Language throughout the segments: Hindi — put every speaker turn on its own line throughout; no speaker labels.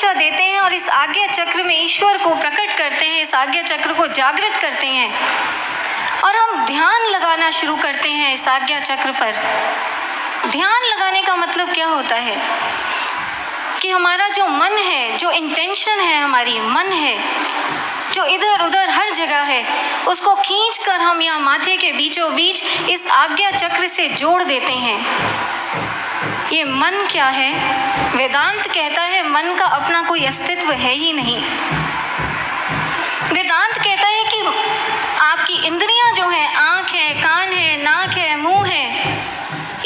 दीक्षा देते हैं और इस आज्ञा चक्र में ईश्वर को प्रकट करते हैं, इस आज्ञा चक्र को जागृत करते हैं और हम ध्यान लगाना शुरू करते हैं इस आज्ञा चक्र पर। ध्यान लगाने का मतलब क्या होता है कि हमारा जो मन है, जो इंटेंशन है, हमारी मन है जो इधर उधर हर जगह है, उसको खींचकर हम यहाँ माथे के बीचों बीच इस आज्ञा चक्र से जोड़ देते हैं। ये मन क्या है? वेदांत कहता है मन का अपना कोई अस्तित्व है ही नहीं। वेदांत कहता है कि आपकी इंद्रियां जो है, आँख है, कान है, नाक है, मुंह है,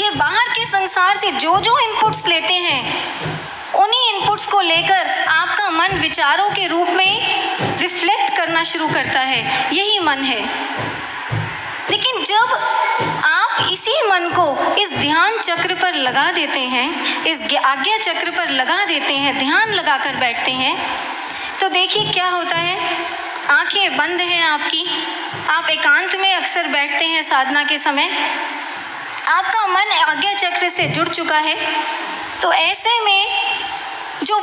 ये बाहर के संसार से जो जो इनपुट्स लेते हैं, उन्हीं इनपुट्स को लेकर आपका मन विचारों के रूप में रिफ्लेक्ट करना शुरू करता है। यही मन है। लेकिन जब आप इसी मन को इस ध्यान चक्र पर लगा देते हैं, इस आज्ञा चक्र पर लगा देते हैं, ध्यान लगाकर बैठते हैं, तो देखिए क्या होता है। आंखें बंद हैं आपकी, आप एकांत में अक्सर बैठते हैं साधना के समय, आपका मन आज्ञा चक्र से जुड़ चुका है। तो ऐसे में जो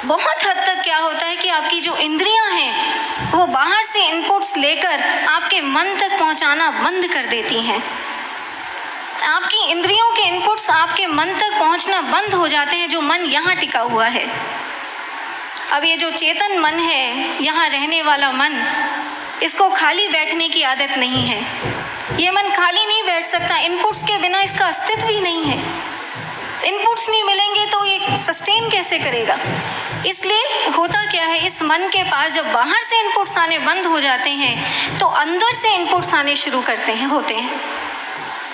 बहुत हद तक क्या होता है कि आपकी जो इंद्रियां हैं वो बाहर से इनपुट्स लेकर आपके मन तक पहुंचाना बंद कर देती हैं। आपकी इंद्रियों के इनपुट्स आपके मन तक पहुंचना बंद हो जाते हैं, जो मन यहाँ टिका हुआ है। अब ये जो चेतन मन है, यहाँ रहने वाला मन, इसको खाली बैठने की आदत नहीं है। ये मन खाली नहीं बैठ सकता, इनपुट्स के बिना इसका अस्तित्व ही नहीं है। इनपुट्स नहीं मिलेंगे तो ये सस्टेन कैसे करेगा? इसलिए होता क्या है, इस मन के पास जब बाहर से इनपुट्स आने बंद हो जाते हैं तो अंदर से इनपुट्स आने शुरू होते हैं।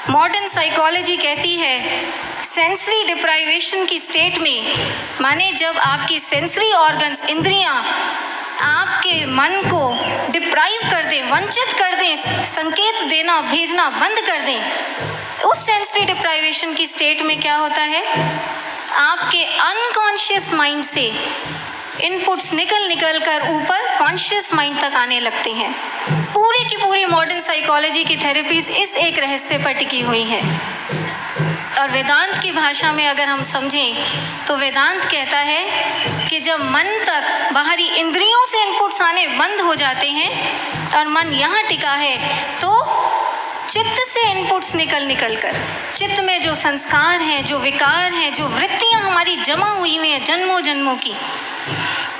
मॉडर्न साइकोलॉजी कहती है सेंसरी डिप्राइवेशन की स्टेट में, माने जब आपकी सेंसरी ऑर्गन्स, इंद्रियां आपके मन को डिप्राइव कर दें, वंचित कर दें, संकेत देना भेजना बंद कर दें, उस सेंसरी डिप्राइवेशन की स्टेट में क्या होता है, आपके अनकॉन्शियस माइंड से इनपुट्स निकल कर ऊपर कॉन्शियस माइंड तक आने लगते हैं। पूरी की पूरी मॉडर्न साइकोलॉजी की थेरेपीज इस एक रहस्य पर टिकी हुई हैं। और वेदांत की भाषा में अगर हम समझें तो वेदांत कहता है कि जब मन तक बाहरी इंद्रियों से इनपुट्स आने बंद हो जाते हैं और मन यहाँ टिका है, तो चित्त से इनपुट्स निकल कर चित्त में जो संस्कार हैं, जो विकार हैं, जो वृत्तियाँ हमारी जमा हुई हैं जन्मों जन्मों की,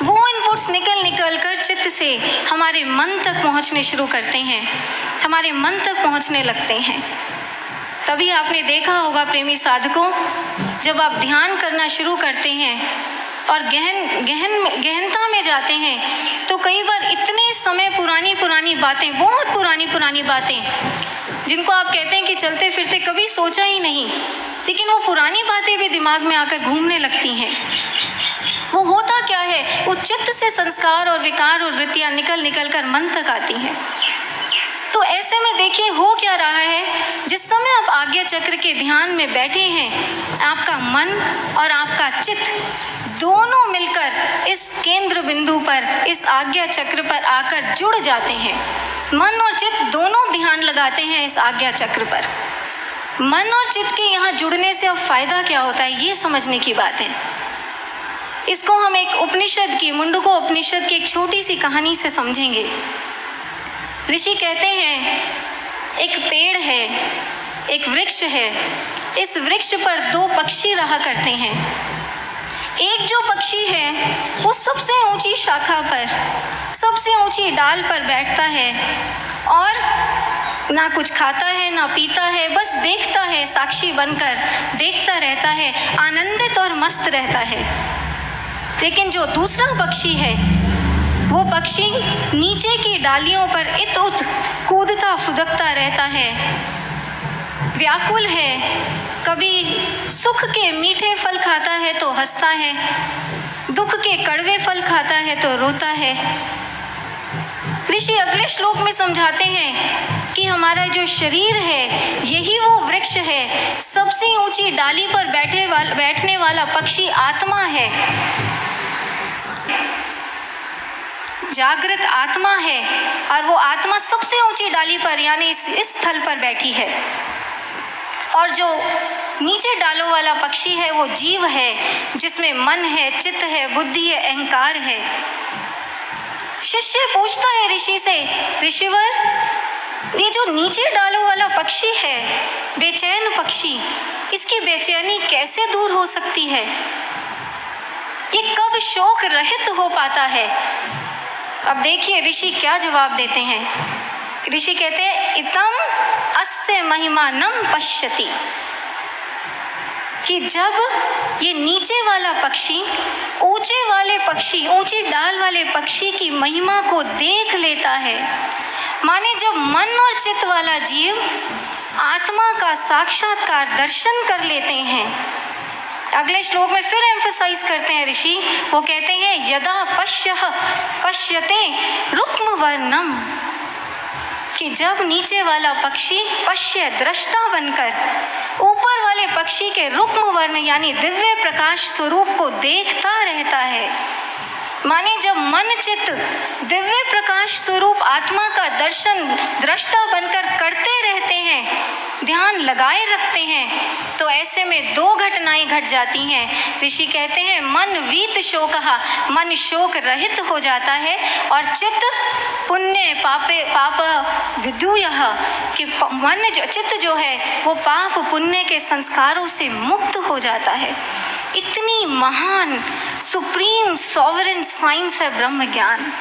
वो इनपुट्स निकल कर चित्त से हमारे मन तक पहुँचने शुरू करते हैं, हमारे मन तक पहुँचने लगते हैं। तभी आपने देखा होगा प्रेमी साधकों, जब आप ध्यान करना शुरू करते हैं और गहनता में जाते हैं तो कई बार इतने समय पुरानी बातें, बहुत पुरानी बातें, जिनको आप कहते हैं कि चलते फिरते कभी सोचा ही नहीं, लेकिन वो पुरानी बातें भी दिमाग में आकर घूमने लगती हैं। वो होता क्या है, वो चित्त से संस्कार और विकार और वृत्तियाँ निकल कर मन तक आती हैं। तो ऐसे में देखिए हो क्या रहा है, जिस समय आप आज्ञा चक्र के ध्यान में बैठे हैं, आपका मन और आपका चित्त दोनों मिलकर इस केंद्र बिंदु पर, इस आज्ञा चक्र पर आकर जुड़ जाते हैं। मन और चित्त दोनों ध्यान लगाते हैं इस आज्ञा चक्र पर। मन और चित्त के यहाँ जुड़ने से अब फायदा क्या होता है, ये समझने की बात है। इसको हम एक उपनिषद की, मुंडको उपनिषद की एक छोटी सी कहानी से समझेंगे। ऋषि कहते हैं एक पेड़ है, एक वृक्ष है, इस वृक्ष पर दो पक्षी रहा करते हैं। एक जो पक्षी है वो सबसे ऊंची शाखा पर, सबसे ऊंची डाल पर बैठता है और ना कुछ खाता है ना पीता है, बस देखता है, साक्षी बनकर देखता रहता है, आनंदित और मस्त रहता है। लेकिन जो दूसरा पक्षी है, वो पक्षी नीचे की डालियों पर इत उत कूदता फुदकता रहता है, व्याकुल है, कभी सुख के मीठे फल खाता है तो हंसता है, दुख के कड़वे फल खाता है तो रोता है। ऋषि अगले श्लोक में समझाते हैं कि हमारा जो शरीर है यही वो वृक्ष है, सबसे ऊंची डाली पर बैठने वाला पक्षी आत्मा है, जागृत आत्मा है, और वो आत्मा सबसे ऊंची डाली पर यानी इस स्थल पर बैठी है। और जो नीचे डालों वाला पक्षी है वो जीव है, जिसमें मन है, चित्त है, बुद्धि है, अहंकार है। शिष्य पूछता है ऋषि से, ऋषिवर ये जो नीचे डालों वाला पक्षी है, बेचैन पक्षी, इसकी बेचैनी कैसे दूर हो सकती है? ये कब शोक रहित हो पाता है? अब देखिए ऋषि क्या जवाब देते हैं। ऋषि कहते हैं इतम अस्य महिमानम पश्यति, कि जब ये नीचे वाला पक्षी ऊंचे वाले पक्षी, ऊंची डाल वाले पक्षी की महिमा को देख लेता है, माने जब मन और चित्त वाला जीव आत्मा का साक्षात्कार दर्शन कर लेते हैं। अगले श्लोक में फिर एम्फसाइज करते हैं ऋषि, वो कहते हैं यदा पश्यते रुक्म वर्णम, कि जब नीचे वाला पक्षी पश्य दृष्टा बनकर ऊपर वाले पक्षी के रुक्म वर्ण यानी दिव्य प्रकाश स्वरूप को देखता रहता है, माने जब मन चित्त दिव्य प्रकाश स्वरूप आत्मा का दर्शन दृष्टा बनकर करते रहते हैं, ध्यान लगाए रखते हैं, तो ऐसे में दो घटनाएं घट जाती हैं। ऋषि कहते हैं मन वीत शोकहा, मन शोक रहित हो जाता है, और चित्त पुण्य पाप विदुयः, कि मन जो चित्त जो है वो पाप पुण्य के संस्कारों से मुक्त हो जाता है। इतनी महान सुप्रीम सॉवरेन साइंस है ब्रह्म ज्ञान।